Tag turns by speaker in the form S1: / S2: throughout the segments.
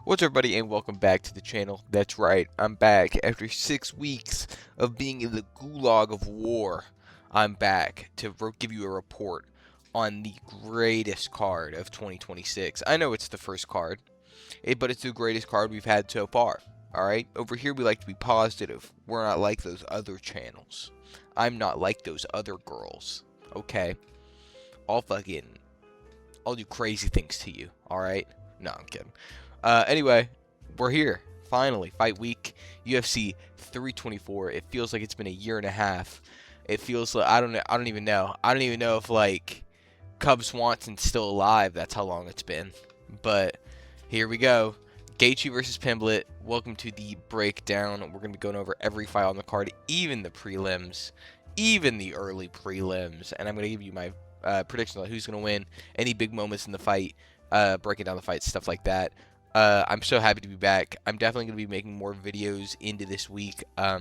S1: What's up, everybody, and welcome back to the channel. That's right, I'm back. After 6 weeks of being in the gulag of war, I'm back to give you a report on the greatest card of 2026. I know it's the first card, but it's the greatest card we've had so far. Alright? Over here, we like to be positive. We're not like those other channels. I'm not like those other girls. Okay? I'll do crazy things to you. Alright? No, I'm kidding. Anyway, we're here. Finally, fight week, UFC 324. It feels like it's been a year and a half. It feels like I don't even know. I don't even know if like Cub Swanson's still alive. That's how long it's been. But here we go. Gaethje versus Pimblett. Welcome to the breakdown. We're gonna be going over every fight on the card, even the prelims, even the early prelims, and I'm gonna give you my predictions on who's gonna win, any big moments in the fight, breaking down the fight, stuff like that. I'm so happy to be back. I'm definitely going to be making more videos into this week. I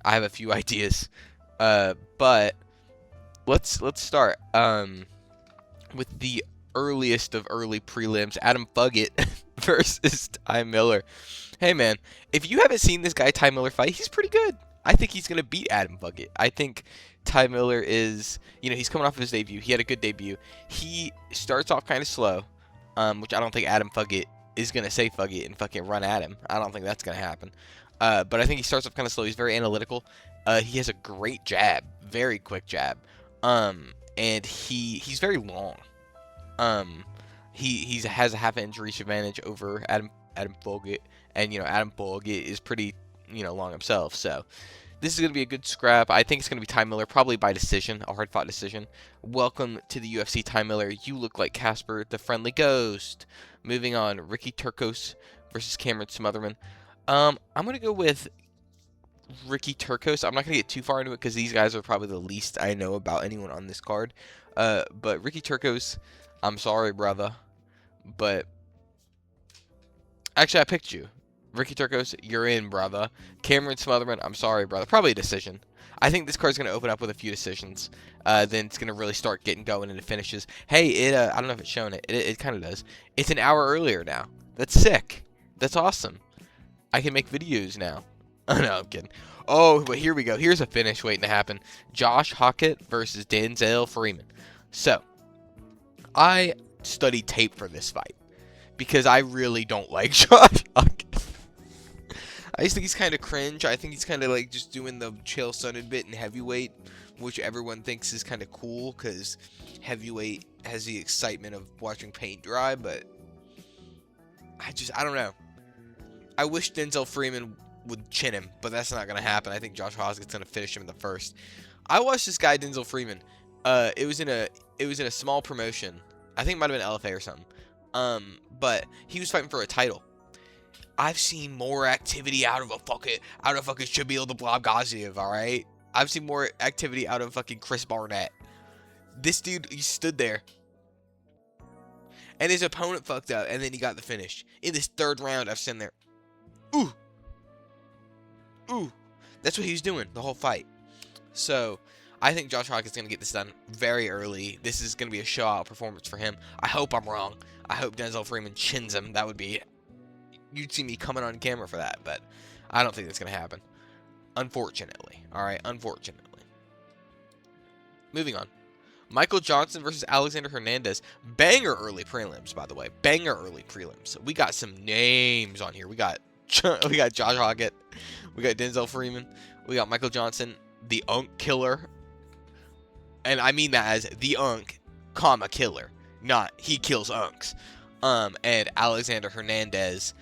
S1: have a few ideas, but let's start with the earliest of early prelims. Adam Fuggett versus Ty Miller. Hey man, if you haven't seen this guy Ty Miller fight, he's pretty good. I think he's going to beat Adam Fuggett. I think Ty Miller is, he's coming off of his debut. He had a good debut. He starts off kind of slow, which I don't think Adam Fuggett is going to say Fuggett and fucking run at him. I don't think that's going to happen. But I think he starts off kind of slow. He's very analytical. He has a great jab, very quick jab. And he's very long. He has a half inch reach advantage over Adam Fuggett, and Adam Fuggett is pretty long himself. So this is going to be a good scrap. I think it's going to be Ty Miller, probably by decision, a hard-fought decision. Welcome to the UFC, Ty Miller. You look like Casper, the Friendly Ghost. Moving on, Ricky Turcos versus Cameron Smotherman. I'm going to go with Ricky Turcos. I'm not going to get too far into it because these guys are probably the least I know about anyone on this card. But Ricky Turcos, I'm sorry, brother. But actually, I picked you. Ricky Turcos, you're in, brother. Cameron Smotherman, I'm sorry, brother. Probably a decision. I think this card's going to open up with a few decisions. Then it's going to really start getting going into finishes. Hey, I don't know if it's showing it. It kind of does. It's an hour earlier now. That's sick. That's awesome. I can make videos now. Oh, no, I'm kidding. Oh, but here we go. Here's a finish waiting to happen. Josh Hockett versus Denzel Freeman. So, I studied tape for this fight because I really don't like Josh Hockett. I just think he's kind of cringe. I think he's kind of like just doing the Chael Sonnen bit in heavyweight, which everyone thinks is kind of cool because heavyweight has the excitement of watching paint dry, but I don't know. I wish Denzel Freeman would chin him, but that's not going to happen. I think Josh Hoskett's going to finish him in the first. I watched this guy, Denzel Freeman. It was in a small promotion. I think it might have been LFA or something. But he was fighting for a title. I've seen more activity out of fucking Shabeel the Blob Gaziev, alright? I've seen more activity out of fucking Chris Barnett. This dude, he stood there. And his opponent fucked up, and then he got the finish. In this third round, I've seen there. Ooh. Ooh. That's what he was doing the whole fight. So, I think Josh Hockett's going to get this done very early. This is going to be a show-out performance for him. I hope I'm wrong. I hope Denzel Freeman chins him. That would be... You'd see me coming on camera for that, but I don't think that's going to happen. Unfortunately. Alright, unfortunately. Moving on. Michael Johnson versus Alexander Hernandez. Banger early prelims, by the way. Banger early prelims. We got some names on here. We got Josh Hockett. We got Denzel Freeman. We got Michael Johnson, the Unk Killer. And I mean that as the Unk, comma, killer. Not he kills Unks. And Alexander Hernandez,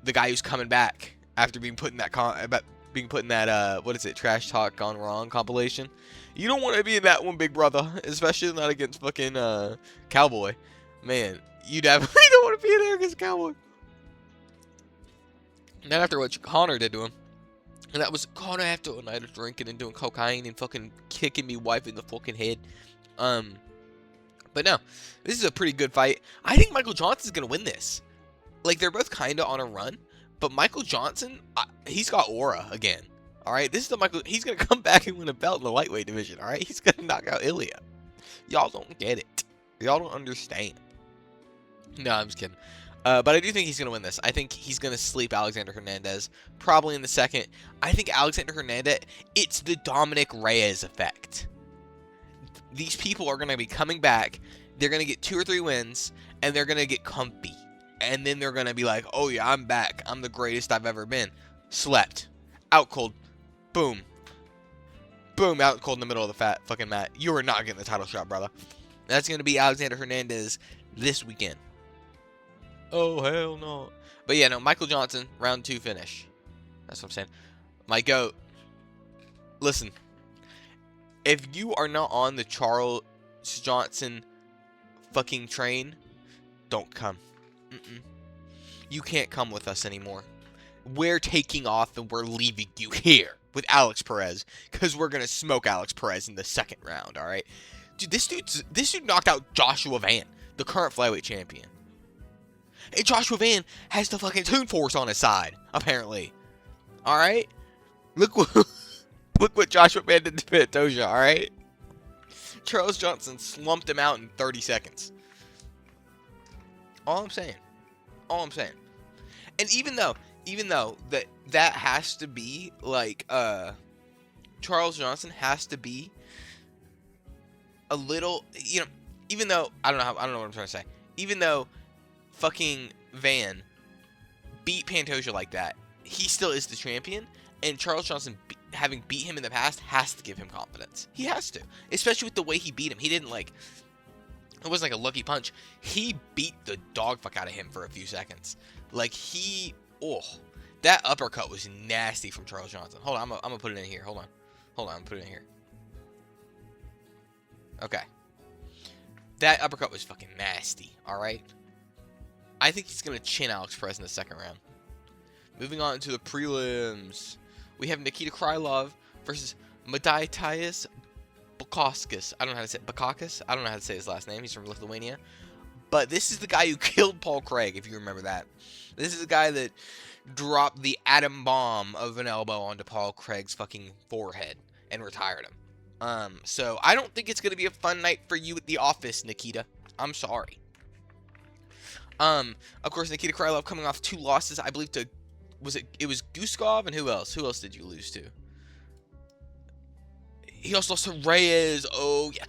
S1: the guy who's coming back after being put in that what is it, Trash Talk Gone Wrong compilation. You don't want to be in that one, big brother, especially not against fucking Cowboy. Man, you definitely don't want to be in there against Cowboy. Not after what Connor did to him. And that was Connor after a night of drinking and doing cocaine and fucking kicking me wife in the fucking head. But no, this is a pretty good fight. I think Michael Johnson's going to win this. Like, they're both kind of on a run. But Michael Johnson, he's got aura again. Alright, this is the Michael. He's going to come back and win a belt in the lightweight division. Alright, he's going to knock out Ilya. Y'all don't get it. Y'all don't understand. No, I'm just kidding. But I do think he's going to win this. I think he's going to sleep Alexander Hernandez, probably in the second. I think Alexander Hernandez, it's the Dominic Reyes effect. These people are going to be coming back. They're going to get 2 or 3 wins, and they're going to get comfy. And then they're going to be like, oh yeah, I'm back. I'm the greatest I've ever been. Slept. Out cold. Boom. Boom, out cold in the middle of the fucking mat. You are not getting the title shot, brother. That's going to be Alexander Hernandez this weekend. Oh, hell no. But yeah, no, Michael Johnson, round 2 finish. That's what I'm saying. My GOAT. Listen. If you are not on the Charles Johnson fucking train, don't come. You can't come with us anymore. We're taking off and we're leaving you here with Alex Perez, because we're going to smoke Alex Perez in the second round, all right? Dude, this dude knocked out Joshua Van, the current flyweight champion. And Joshua Van has the fucking Toon Force on his side, apparently. All right? Look what Joshua Van did to Pantoja, all right? Charles Johnson slumped him out in 30 seconds. All I'm saying. And even though that has to be like Charles Johnson has to be a little, you know, even though I don't know what I'm trying to say. Even though fucking Van beat Pantoja like that, he still is the champion, and Charles Johnson having beat him in the past has to give him confidence. He has to, especially with the way he beat him. He didn't like, it wasn't like a lucky punch. He beat the dog fuck out of him for a few seconds. Like that uppercut was nasty from Charles Johnson. Hold on, I'm gonna put it in here. Hold on, I'm gonna put it in here. Okay. That uppercut was fucking nasty, alright? I think he's gonna chin Alex Perez in the second round. Moving on to the prelims. We have Nikita Krylov versus Mateusz Bukauskas. I don't know how to say Bukakis. I don't know how to say his last name. He's from Lithuania. But this is the guy who killed Paul Craig, if you remember that. This is the guy that dropped the atom bomb of an elbow onto Paul Craig's fucking forehead and retired him. So I don't think it's going to be a fun night for you at the office, Nikita. I'm sorry. Of course, Nikita Krylov coming off 2 losses, I believe, to, it was Guskov, and who else? Who else did you lose to? He also lost to Reyes. Oh, yeah.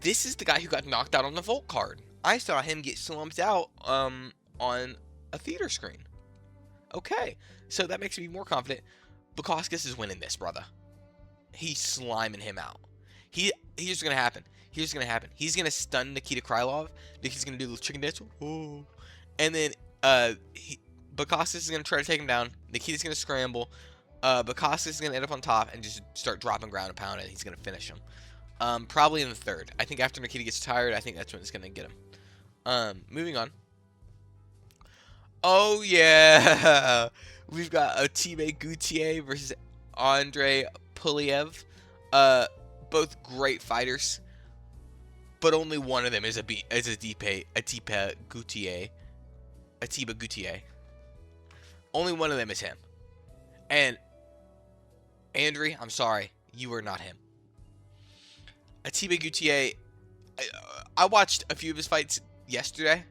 S1: This is the guy who got knocked out on the Volt card. I saw him get slumped out on a theater screen. Okay, so that makes me more confident. Bukauskas is winning this, brother. He's sliming him out. Here's gonna happen. He's gonna stun Nikita Krylov. Nikita's gonna do the chicken dance. Oh. And then Bukauskas is gonna try to take him down. Nikita's gonna scramble. Bukauskas is gonna end up on top and just start dropping ground and pound, and he's gonna finish him. Probably in the third. I think after Nikita gets tired, I think that's when it's gonna get him. Moving on. Oh yeah, we've got Atibe Gutier versus Andre Puliev. Both great fighters, but only one of them is Atibe Gutier. Only one of them is him. And Andre, I'm sorry, you are not him. Atibe Gutier, I watched a few of his fights yesterday.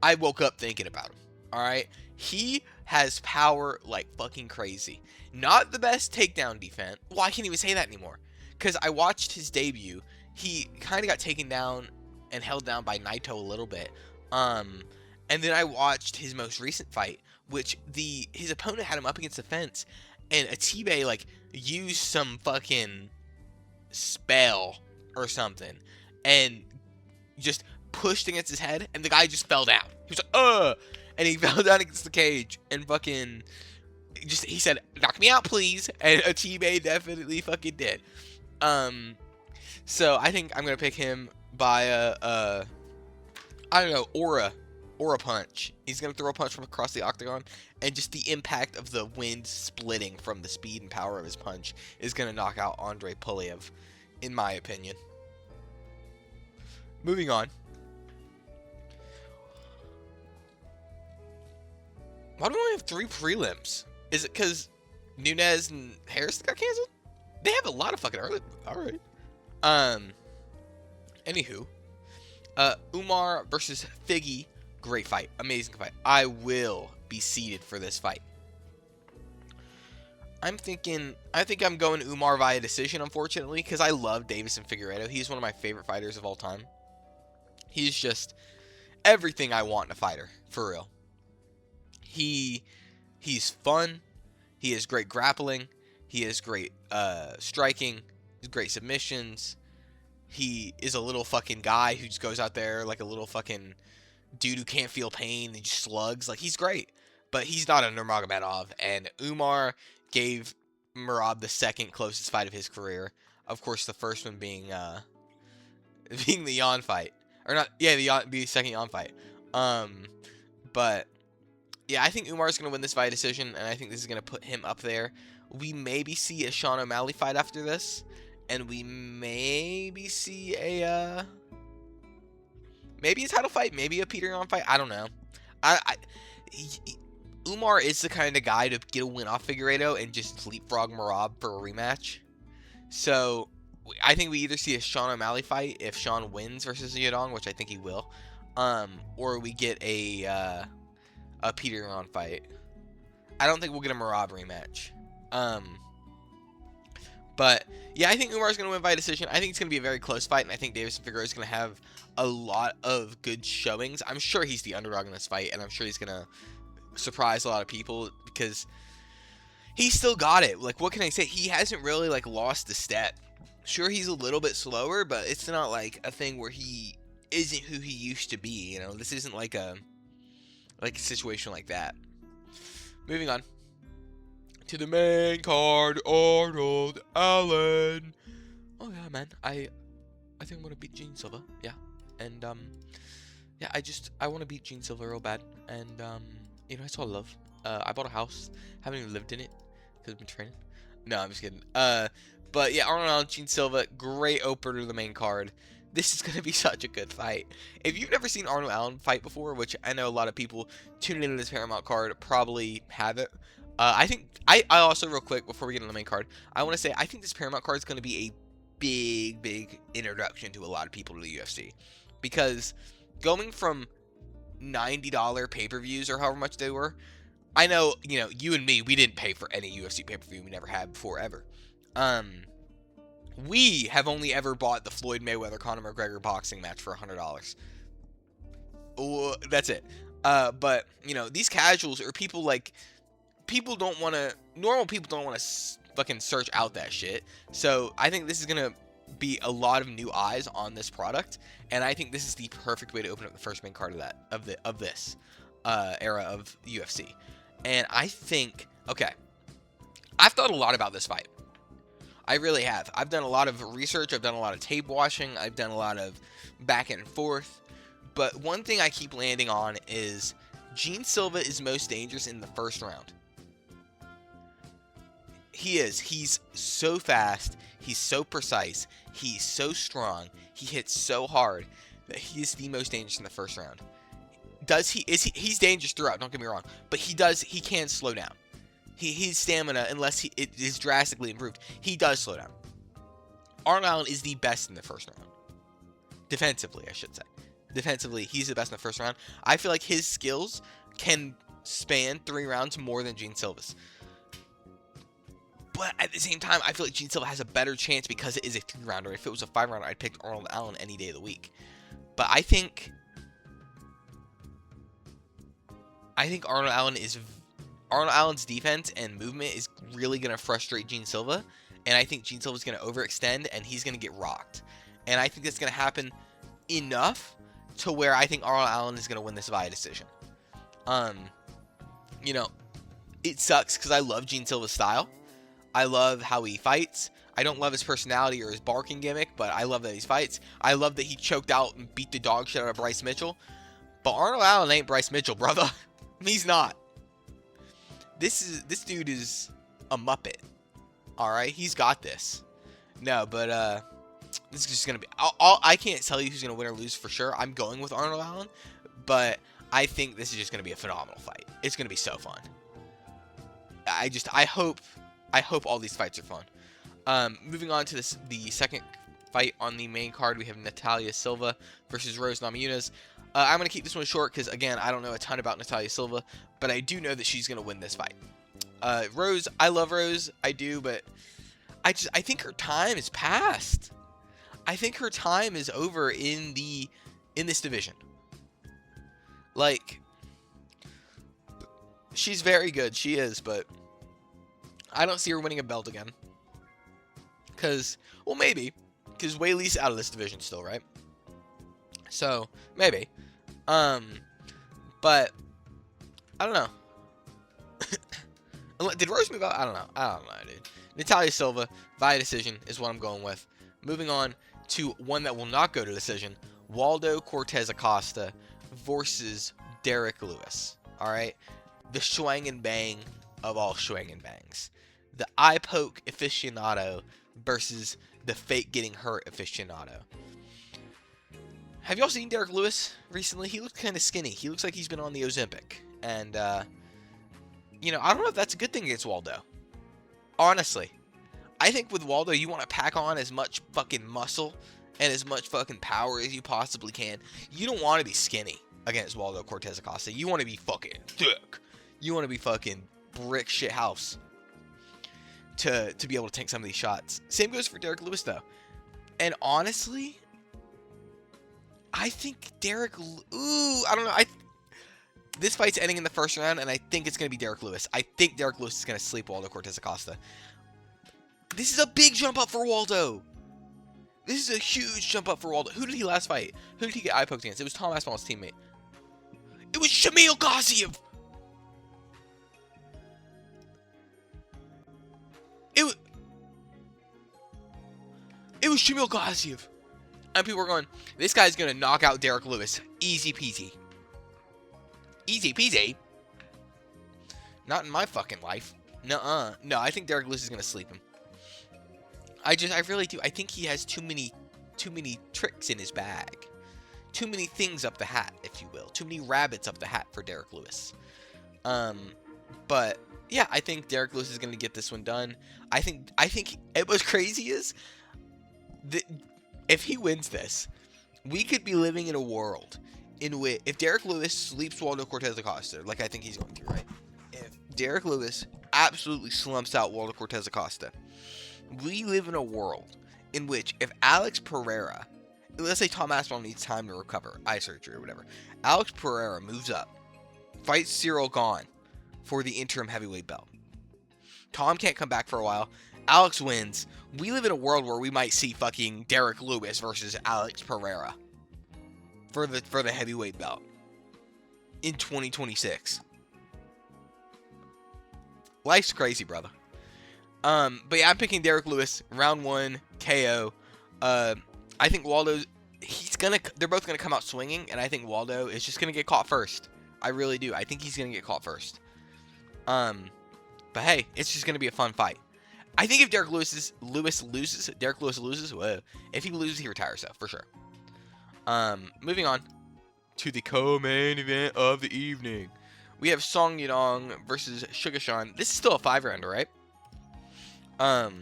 S1: I woke up thinking about him. Alright? He has power like fucking crazy. Not the best takedown defense. Well, I can't even say that anymore. Because I watched his debut. He kind of got taken down and held down by Naito a little bit. And then I watched his most recent fight, which his opponent had him up against the fence. And Atibe, like, used some fucking spell or something. And just pushed against his head, and the guy just fell down. He was like, and he fell down against the cage, and fucking, he said, knock me out, please, and Atibe definitely fucking did. So I think I'm gonna pick him by I don't know, aura punch. He's gonna throw a punch from across the octagon, and just the impact of the wind splitting from the speed and power of his punch is gonna knock out Andre Puliev, in my opinion. Moving on. Why do we only have 3 prelims? Is it because Nunes and Harris got canceled? They have a lot of fucking early. Alright. Anywho. Umar versus Figgy Great fight. Amazing fight. I will be seated for this fight. I think I'm going Umar via decision, unfortunately, because I love Deiveson Figueiredo. He's one of my favorite fighters of all time. He's just everything I want in a fighter, for real. He's fun. He has great grappling. He has great striking. He's great submissions. He is a little fucking guy who just goes out there like a little fucking dude who can't feel pain and just slugs. Like, he's great. But he's not a Nurmagomedov. And Umar gave Merab the second closest fight of his career. Of course, the first one being the Yan fight. Or not, yeah, the second Yan fight. But yeah, I think Umar's going to win this via decision, and I think this is going to put him up there. We maybe see a Sean O'Malley fight after this, and we maybe see maybe a title fight, maybe a Peter Yan fight. I don't know. Umar is the kind of guy to get a win off Figueiredo and just leapfrog Merab for a rematch. So I think we either see a Sean O'Malley fight if Sean wins versus Yadong, which I think he will, or we get a Peter Yan fight. I don't think we'll get a Merab rematch. But yeah, I think Umar's going to win by decision. I think it's going to be a very close fight, and I think Deiveson Figueiredo is going to have a lot of good showings. I'm sure he's the underdog in this fight, and I'm sure he's going to surprise a lot of people because he's still got it. Like, what can I say? He hasn't really like lost a step. Sure, he's a little bit slower, but it's not like a thing where he isn't who he used to be. You know, this isn't like a situation like that. Moving on to the main card, Arnold Allen. Oh yeah, man, I think I'm gonna beat Gene Silva. Yeah, and yeah, I want to beat Gene Silva real bad, and you know, that's all love. I bought a house, haven't even lived in it because I've been training. No, I'm just kidding. But yeah, Arnold Allen, Gene Silva, great opener to the main card. This is going to be such a good fight. If you've never seen Arnold Allen fight before, which I know a lot of people tuning into this Paramount card probably haven't. I also, real quick, before we get into the main card, I want to say I think this Paramount card is going to be a big introduction to a lot of people to the UFC. Because going from $90 pay-per-views or however much they were, I know, you know, you and me, we didn't pay for any UFC pay-per-view. We never had before, ever. We have only ever bought the Floyd Mayweather-Conor McGregor boxing match for $100. Oh, that's it. But, you know, these casuals or people like, normal people don't want to fucking search out that shit. So I think this is going to be a lot of new eyes on this product. And I think this is the perfect way to open up the first main card of this era of UFC. And I think, okay, I've thought a lot about this fight. I really have. I've done a lot of research. I've done a lot of tape watching. I've done a lot of back and forth. But one thing I keep landing on is Gene Silva is most dangerous in the first round. He is. He's so fast. He's so precise. He's so strong. He hits so hard that he is the most dangerous in the first round. He's dangerous throughout, don't get me wrong. But he can slow down. His stamina, unless it is drastically improved, he does slow down. Arnold Allen is the best in the first round. Defensively, I should say. Defensively, he's the best in the first round. I feel like his skills can span 3 rounds more than Gene Silva's. But at the same time, I feel like Gene Silva has a better chance because it is a 3-rounder. If it was a 5-rounder, I'd pick Arnold Allen any day of the week. But I think Arnold Allen's defense and movement is really going to frustrate Gene Silva. And I think Gene Silva's going to overextend and he's going to get rocked. And I think that's going to happen enough to where I think Arnold Allen is going to win this via decision. You know, it sucks because I love Gene Silva's style. I love how he fights. I don't love his personality or his barking gimmick, but I love that he fights. I love that he choked out and beat the dog shit out of Bryce Mitchell. But Arnold Allen ain't Bryce Mitchell, brother. He's not. This dude is a Muppet. Alright? He's got this. No, but this is just going to be... I can't tell you who's going to win or lose for sure. I'm going with Arnold Allen. But I think this is just going to be a phenomenal fight. It's going to be so fun. I hope all these fights are fun. Moving on to the second fight on the main card, we have Natalia Silva versus Rose Namajunas. I'm going to keep this one short because, again, I don't know a ton about Natalia Silva, but I do know that she's going to win this fight. Rose, I love Rose. I do, but I think her time is past. I think her time is over in this division. Like, she's very good. She is, but I don't see her winning a belt again. Because, well, maybe. Because Whaley's out of this division still, right? So, maybe. But, I don't know. Did Rose move out? I don't know, dude. Natalia Silva, via decision, is what I'm going with. Moving on to one that will not go to decision. Waldo Cortez Acosta versus Derek Lewis. Alright? The Schwang and Bang of all Schwang and Bangs. The eye poke aficionado versus the fake getting hurt aficionado. Have y'all seen Derek Lewis recently? He looks kind of skinny. He looks like he's been on the Ozempic. And, you know, I don't know if that's a good thing against Waldo. Honestly. I think with Waldo, you want to pack on as much fucking muscle and as much fucking power as you possibly can. You don't want to be skinny against Waldo Cortez Acosta. You want to be fucking thick. You want to be fucking brick shit house to be able to take some of these shots. Same goes for Derek Lewis, though. And honestly, I think Derek... Ooh, I don't know. This fight's ending in the first round, and I think it's going to be Derek Lewis. I think Derek Lewis is going to sleep Waldo Cortez Acosta. This is a big jump up for Waldo. This is a huge jump up for Waldo. Who did he last fight? Who did he get eye poked against? It was Tom Aspinall's teammate. It was Shamil Gaziev. It was Shamil Gaziev. And people were going, this guy's going to knock out Derek Lewis. Easy peasy. Easy peasy? Not in my fucking life. Nuh-uh. No, I think Derek Lewis is going to sleep him. I really do. I think he has too many tricks in his bag. Too many things up the hat, if you will. Too many rabbits up the hat for Derek Lewis. But yeah, I think Derek Lewis is going to get this one done. I think what's crazy is that if he wins this, we could be living in a world in which if Derek Lewis sleeps Waldo Cortez Acosta, like I think he's going to, right? If Derek Lewis absolutely slumps out Waldo Cortez Acosta, we live in a world in which if Alex Pereira, let's say Tom Aspinall needs time to recover, eye surgery or whatever, Alex Pereira moves up, fights Cyril Gahn for the interim heavyweight belt. Tom can't come back for a while. Alex wins. We live in a world where we might see fucking Derek Lewis versus Alex Pereira for the heavyweight belt in 2026. Life's crazy, brother. But yeah, I'm picking Derek Lewis, round 1, KO. I think Waldo's, they're both gonna come out swinging, and I think Waldo is just gonna get caught first. I really do. I think he's gonna get caught first. But hey, it's just gonna be a fun fight. I think if Derek Lewis loses, whoa. If he loses, he retires, though, for sure. Moving on to the co-main event of the evening. We have Song Yadong versus Sugar Sean. This is still a 5-rounder, right? I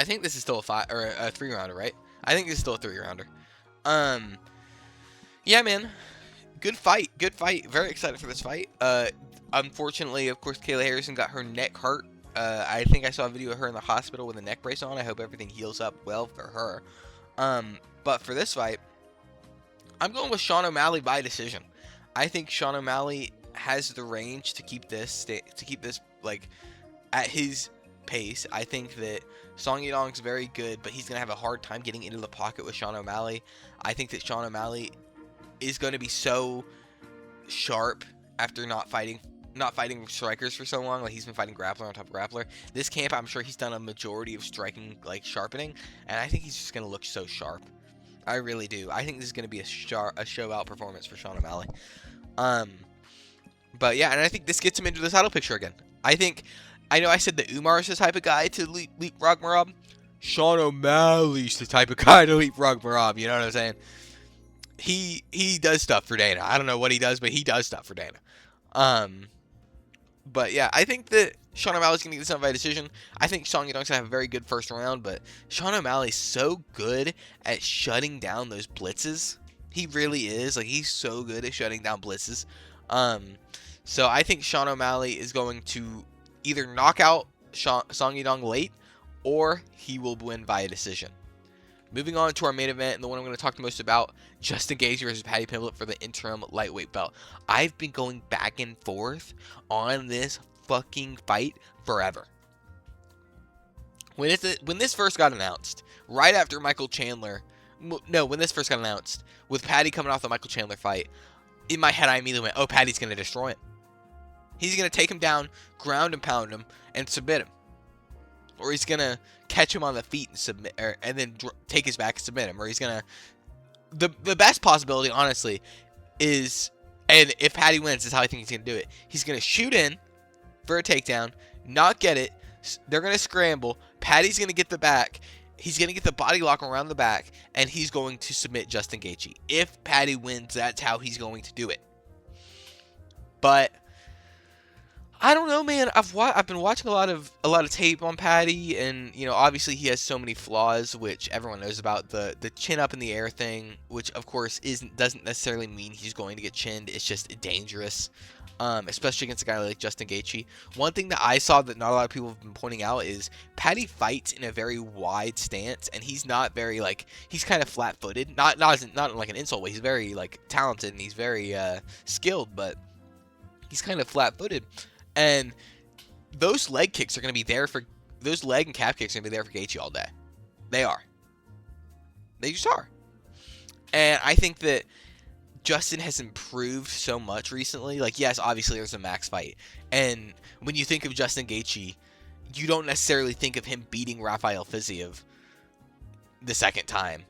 S1: think this is still a 3-rounder, right? I think this is still a 3-rounder. Yeah, man. Good fight. Good fight. Very excited for this fight. Unfortunately, of course, Kayla Harrison got her neck hurt. I think I saw a video of her in the hospital with a neck brace on. I hope everything heals up well for her. But for this fight, I'm going with Sean O'Malley by decision. I think Sean O'Malley has the range to keep this like at his pace. I think that Song Yadong's very good, but he's gonna have a hard time getting into the pocket with Sean O'Malley. I think that Sean O'Malley is going to be so sharp after not fighting strikers for so long. Like, he's been fighting grappler on top of grappler. This camp, I'm sure he's done a majority of striking, like, sharpening, and I think he's just going to look so sharp. I really do. I think this is going to be a show-out performance for Sean O'Malley. But, yeah, and I think this gets him into the title picture again. I know I said that Umar's the type of guy to leapfrog Merab. Sean O'Malley's the type of guy to leapfrog Merab, you know what I'm saying? He does stuff for Dana. I don't know what he does, but he does stuff for Dana. But yeah, I think that Sean O'Malley's going to get this done by decision. I think Song Yadong's going to have a very good first round, but Sean O'Malley's so good at shutting down those blitzes. He really is. Like, he's so good at shutting down blitzes. Um, so I think Sean O'Malley is going to either knock out Song Yadong late, or he will win via decision. Moving on to our main event, and the one I'm going to talk the most about, Justin Gaethje versus Paddy Pimblett for the interim lightweight belt. I've been going back and forth on this fucking fight forever. When this first got announced, right after Michael Chandler, when this first got announced, with Paddy coming off the Michael Chandler fight, in my head I immediately went, oh, Paddy's going to destroy him. He's going to take him down, ground and pound him, and submit him. Or he's going to catch him on the feet and submit, and then take his back and submit him. Or he's going to... The best possibility, honestly, is... And if Paddy wins, is how I think he's going to do it. He's going to shoot in for a takedown, not get it. They're going to scramble. Paddy's going to get the back. He's going to get the body lock around the back, and he's going to submit Justin Gaethje. If Paddy wins, that's how he's going to do it. But I don't know, man. I've been watching a lot of tape on Paddy, and you know, obviously he has so many flaws, which everyone knows about. The chin up in the air thing, which of course doesn't necessarily mean he's going to get chinned. It's just dangerous, especially against a guy like Justin Gaethje. One thing that I saw that not a lot of people have been pointing out is Paddy fights in a very wide stance, and he's not very he's kind of flat-footed. Not in like an insult way. He's very talented and he's very skilled, but he's kind of flat-footed. And those leg kicks are going to be there for... Those leg and calf kicks are going to be there for Gaethje all day. They are. They just are. And I think that Justin has improved so much recently. Yes, obviously there's a max fight. And when you think of Justin Gaethje, you don't necessarily think of him beating Rafael Fiziev the second time.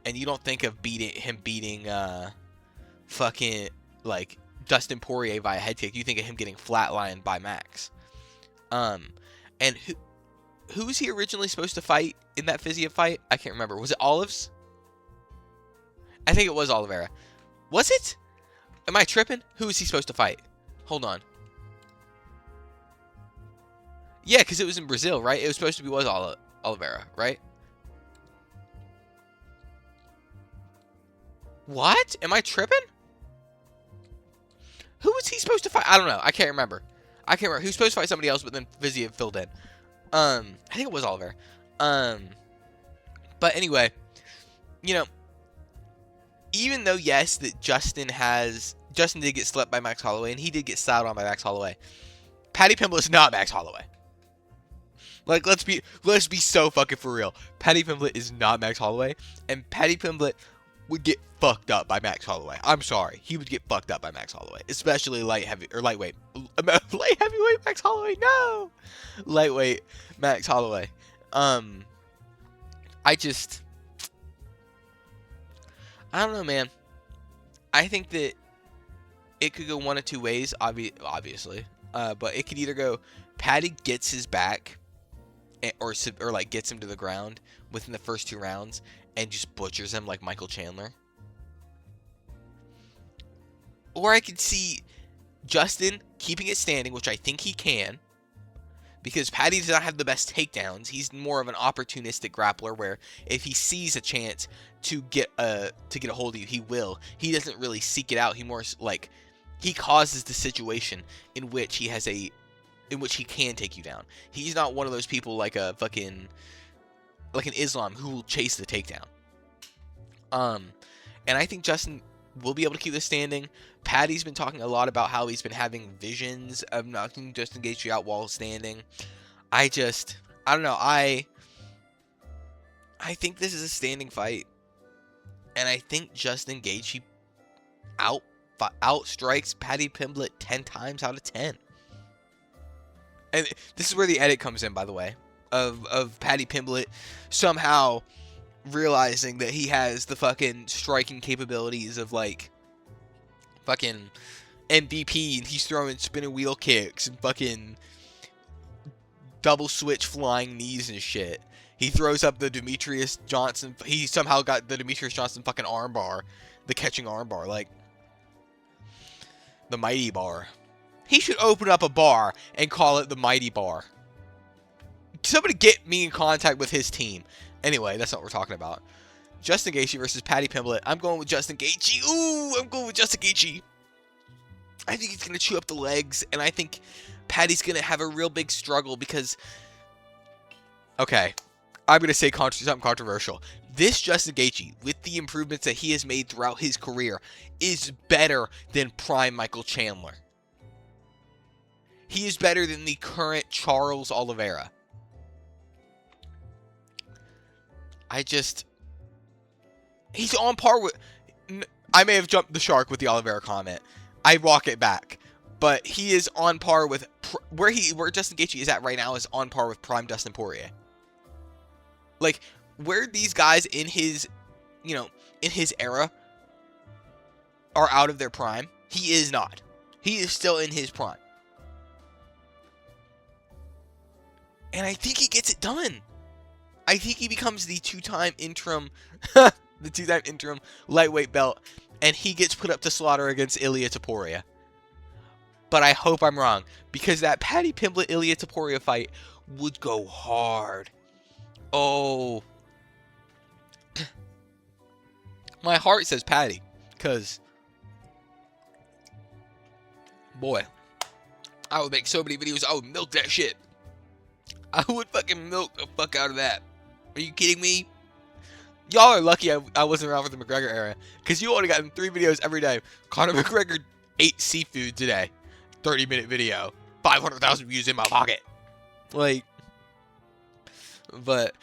S1: And you don't think of him beating Dustin Poirier via head kick. You think of him getting flatlined by Max. And who was he originally supposed to fight in that Fiziev fight? I can't remember. Was it Olives? I think it was Oliveira. Was it? Am I tripping? Who was he supposed to fight? Hold on. Yeah, because it was in Brazil, right? It was supposed to be Oliveira, right? What? Am I tripping? Who was he supposed to fight? I don't know. I can't remember. He was supposed to fight somebody else, but then Fiziev filled in. I think it was Oliver. But anyway, you know, even though, yes, that Justin did get slept by Max Holloway, and he did get styled on by Max Holloway, Paddy Pimblett is not Max Holloway. Let's be so fucking for real. Paddy Pimblett is not Max Holloway, and Paddy Pimblett would get fucked up by Max Holloway. I'm sorry. He would get fucked up by Max Holloway. Especially lightweight. Light heavyweight Max Holloway. No! Lightweight Max Holloway. I don't know, man. I think that it could go one of two ways, obviously. But it could either go Paddy gets his back or gets him to the ground within the first 2 rounds and just butchers him like Michael Chandler. Or I could see Justin keeping it standing, which I think he can, because Paddy does not have the best takedowns. He's more of an opportunistic grappler, where if he sees a chance to get a hold of you, he will. He doesn't really seek it out. He causes the situation in which he can take you down. He's not one of those people like an Islam who will chase the takedown. And I think Justin will be able to keep this standing. Paddy's been talking a lot about how he's been having visions of knocking Justin Gaethje out while standing. I don't know. I think this is a standing fight, and I think Justin Gaethje outstrikes Paddy Pimblett 10 times out of 10. And this is where the edit comes in, by the way, of Paddy Pimblett somehow realizing that he has the fucking striking capabilities of fucking MVP, and he's throwing spinning wheel kicks and fucking double switch flying knees and shit. He throws up the Demetrius Johnson. He somehow got the Demetrius Johnson fucking armbar, the catching armbar, the Mighty Bar. He should open up a bar and call it the Mighty Bar. Somebody get me in contact with his team. Anyway, that's not what we're talking about. Justin Gaethje versus Paddy Pimblett. I'm going with Justin Gaethje. Ooh, I'm going with Justin Gaethje. I think he's going to chew up the legs, and I think Paddy's going to have a real big struggle because... Okay, I'm going to say something controversial. This Justin Gaethje, with the improvements that he has made throughout his career, is better than prime Michael Chandler. He is better than the current Charles Oliveira. He's on par with... I may have jumped the shark with the Oliveira comment. I walk it back. But he is on par with... Where Justin Gaethje is at right now is on par with prime Dustin Poirier. Like, where these guys in his, in his era are out of their prime, he is not. He is still in his prime. And I think he gets it done. I think he becomes the two-time interim lightweight belt, and he gets put up to slaughter against Ilia Topuria. But I hope I'm wrong, because that Paddy Pimblett Ilia Topuria fight would go hard. Oh. My heart says Paddy, because, boy, I would make so many videos, I would milk that shit. I would fucking milk the fuck out of that. Are you kidding me? Y'all are lucky I wasn't around for the McGregor era, because you only gotten 3 videos every day. Conor McGregor ate seafood today. 30-minute video. 500,000 views in my pocket. Like, but,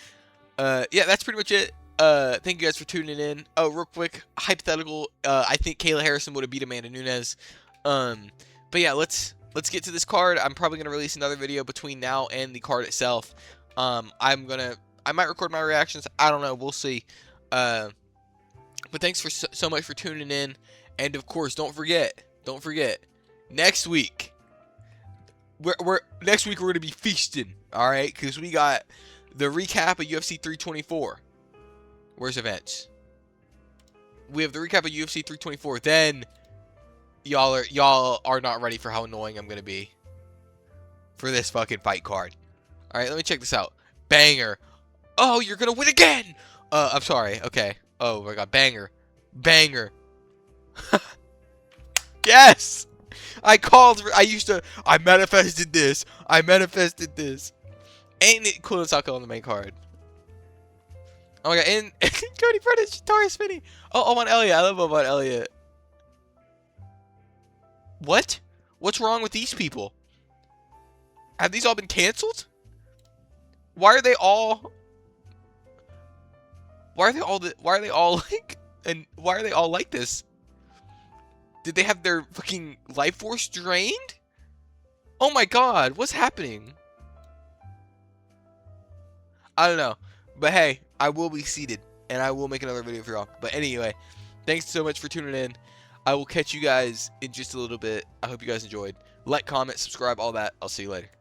S1: yeah, that's pretty much it. Thank you guys for tuning in. Oh, real quick, hypothetical, I think Kayla Harrison would have beat Amanda Nunes. But yeah, let's get to this card. I'm probably going to release another video between now and the card itself. I might record my reactions. I don't know. We'll see. But thanks for so much for tuning in. And of course, don't forget, next week, we're going to be feasting. All right, because we got the recap of UFC 324. Where's events? We have the recap of UFC 324. Then y'all are not ready for how annoying I'm gonna be for this fucking fight card. All right, let me check this out. Banger. Oh, you're gonna win again. I'm sorry. Okay. Oh my god, banger. Yes. I manifested this. Ain't it cool to talk on the main card? Oh my god, and Cody Prentice, Tori Spinney. Oh, Oman Elliott. I love Oman Elliott. What? What's wrong with these people? Have these all been canceled? Why are they all like this? Did they have their fucking life force drained? Oh my god, what's happening? I don't know. But hey, I will be seated, and I will make another video for y'all. But anyway, thanks so much for tuning in. I will catch you guys in just a little bit. I hope you guys enjoyed. Like, comment, subscribe, all that. I'll see you later.